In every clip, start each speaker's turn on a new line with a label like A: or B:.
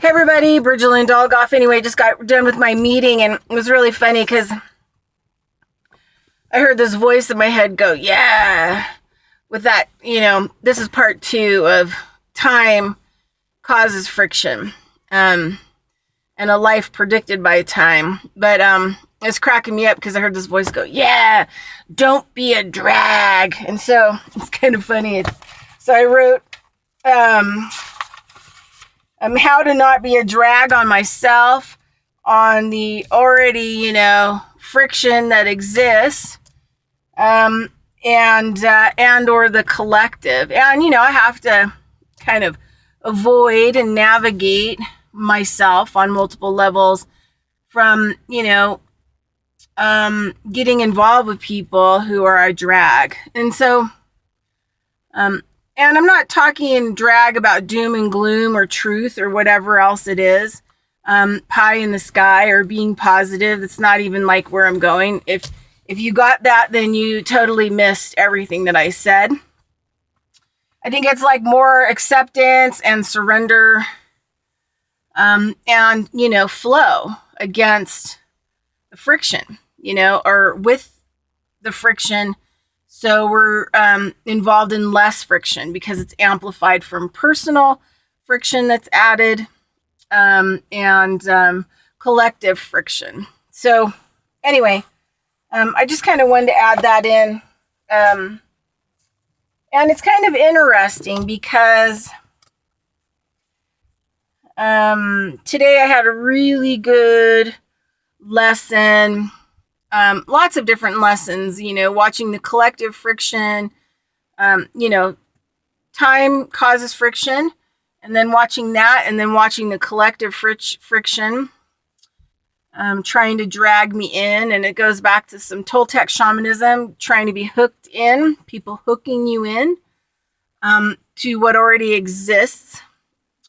A: Hey everybody, Bridgerland Dolgoff. Anyway, just got done with my meeting and it was really funny because I heard this voice in my head go, yeah, with that, this is part 2 of time causes friction, and a life predicted by time. But it's cracking me up because I heard this voice go, yeah, don't be a drag. And so it's kind of funny. So I wrote, how to not be a drag on myself, on the already, friction that exists, and or the collective. And, I have to kind of avoid and navigate myself on multiple levels from, getting involved with people who are a drag. And so, and I'm not talking drag about doom and gloom or truth or whatever else it is, pie in the sky or being positive. That's not even like where I'm going. If you got that, then you totally missed everything that I said. I think it's like more acceptance and surrender, and, flow against the friction, or with the friction. So we're involved in less friction because it's amplified from personal friction that's added, and collective friction. So anyway, I just kind of wanted to add that in. And it's kind of interesting because today I had a really good lesson. Lots of different lessons, watching the collective friction, time causes friction, and then watching that, and then watching the collective friction, trying to drag me in. And it goes back to some Toltec shamanism, trying to be hooked in, people hooking you in, to what already exists.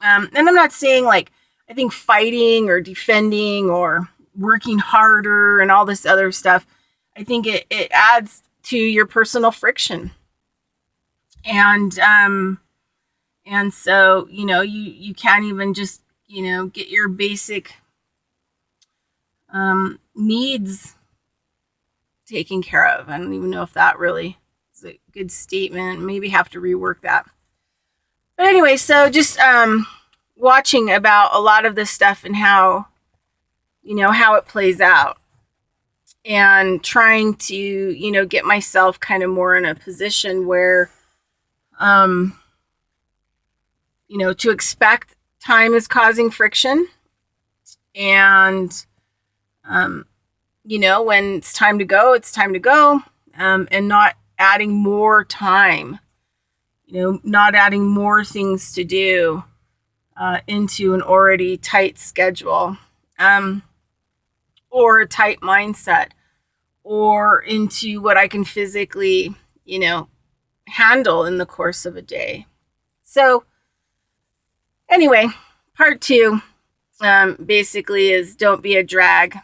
A: And I'm not saying I think fighting or defending or working harder and all this other stuff. I think it adds to your personal friction. And so, you can't even just, get your basic needs taken care of. I don't even know if that really is a good statement. Maybe have to rework that. But anyway, so just watching about a lot of this stuff and how it plays out, and trying to, get myself kind of more in a position where, to expect time is causing friction. And, when it's time to go, it's time to go, and not adding more time, not adding more things to do into an already tight schedule. Or a tight mindset, or into what I can physically, handle in the course of a day. So anyway, part 2 basically is don't be a drag.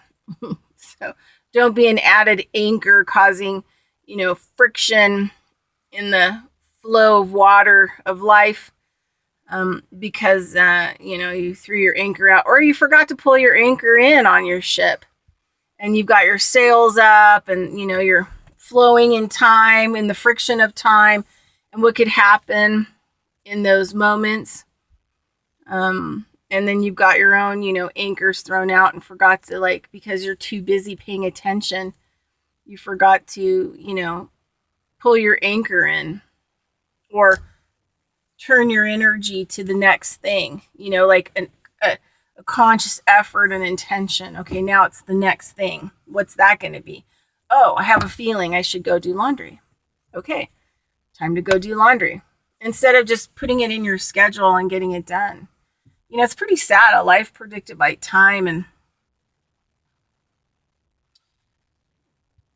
A: So don't be an added anchor causing, friction in the flow of water of life, because, you threw your anchor out, or you forgot to pull your anchor in on your ship. And you've got your sails up, and, you're flowing in time, in the friction of time, and what could happen in those moments. And then you've got your own, anchors thrown out, and forgot to, because you're too busy paying attention, you forgot to, pull your anchor in, or turn your energy to the next thing, a conscious effort and intention. Okay, now it's the next thing. What's that going to be? Oh, I have a feeling I should go do laundry. Okay, time to go do laundry. Instead of just putting it in your schedule and getting it done. It's pretty sad, a life predicted by time. And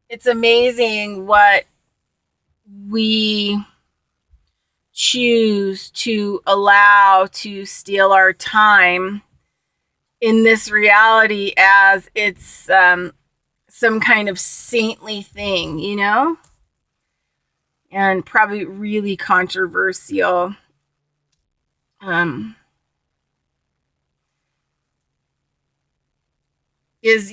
A: it's amazing what we choose to allow to steal our time in this reality as it's some kind of saintly thing, and probably really controversial. is,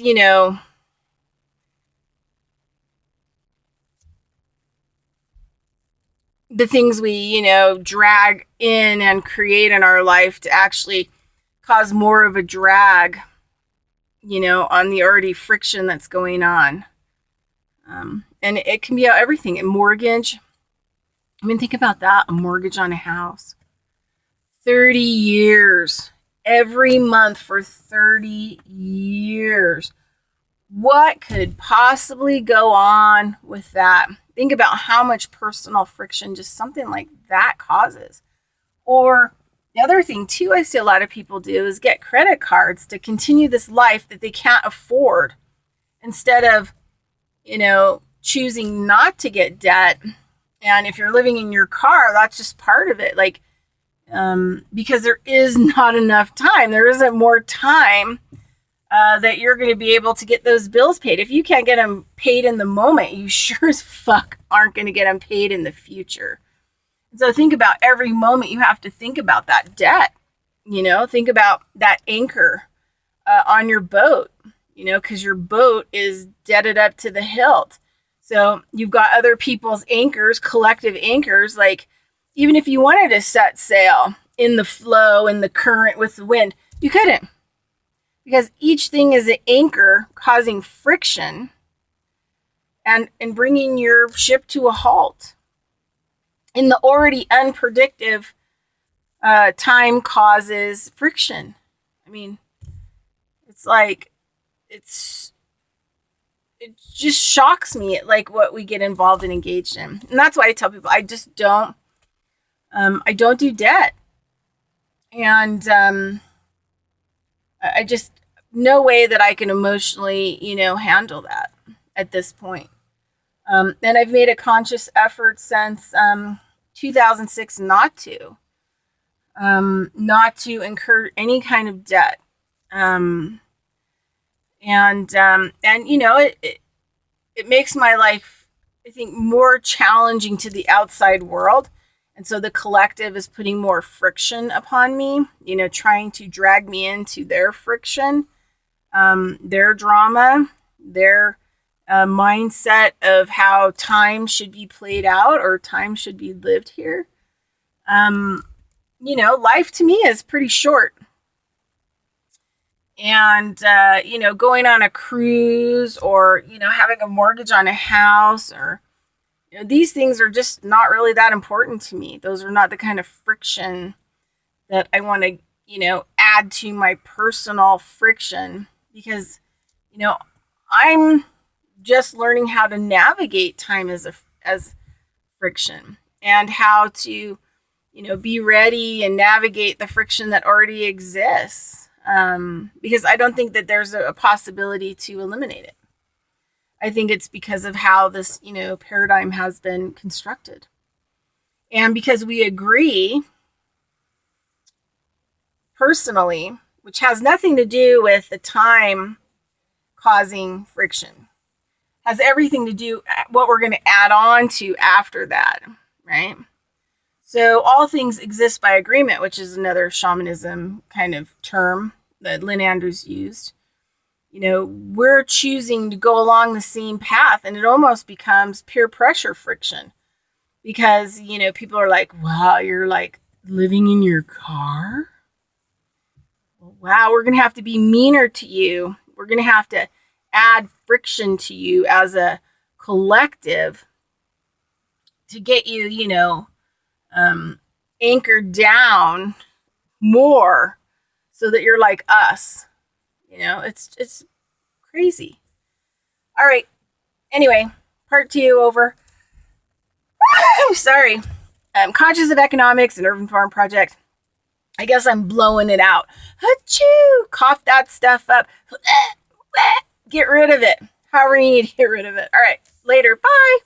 A: the things we, drag in and create in our life to actually cause more of a drag, on the already friction that's going on. And it can be everything. A mortgage. I mean, think about that. A mortgage on a house. 30 years. Every month for 30 years. What could possibly go on with that? Think about how much personal friction just something like that causes. Or the other thing, too, I see a lot of people do is get credit cards to continue this life that they can't afford instead of, choosing not to get debt. And if you're living in your car, that's just part of it. Like, because there is not enough time. There isn't more time that you're going to be able to get those bills paid. If you can't get them paid in the moment, you sure as fuck aren't going to get them paid in the future. So think about every moment you have to think about that debt. Think about that anchor on your boat, because your boat is deaded up to the hilt. So you've got other people's anchors, collective anchors. Like, even if you wanted to set sail in the flow, in the current with the wind, you couldn't. Because each thing is an anchor causing friction and bringing your ship to a halt. In the already unpredictable time causes friction. I mean, it's like, it just shocks me at like what we get involved and engaged in. And that's why I tell people I don't do debt. And I just, no way that I can emotionally, handle that at this point. And I've made a conscious effort since 2006 not to incur any kind of debt. It makes my life, I think, more challenging to the outside world. And so the collective is putting more friction upon me, trying to drag me into their friction, their drama, their mindset of how time should be played out or time should be lived here. Life to me is pretty short. And, going on a cruise or, having a mortgage on a house or, these things are just not really that important to me. Those are not the kind of friction that I want to, add to my personal friction because, I'm just learning how to navigate time as friction and how to, be ready and navigate the friction that already exists. Because I don't think that there's a possibility to eliminate it. I think it's because of how this, paradigm has been constructed. And because we agree personally, which has nothing to do with the time causing friction, has everything to do what we're going to add on to after that, right? So all things exist by agreement, which is another shamanism kind of term that Lynn Andrews used. We're choosing to go along the same path, and it almost becomes peer pressure friction because, people are like, wow, you're like living in your car? Wow, we're going to have to be meaner to you. We're going to have to add friction to you as a collective to get you, anchored down more so that you're like us. It's crazy. All right. Anyway, part 2 over. Sorry. Conscious of Economics and Urban Farm Project. I guess I'm blowing it out. Achoo! Cough that stuff up. Get rid of it. However you need to get rid of it. All right. Later. Bye.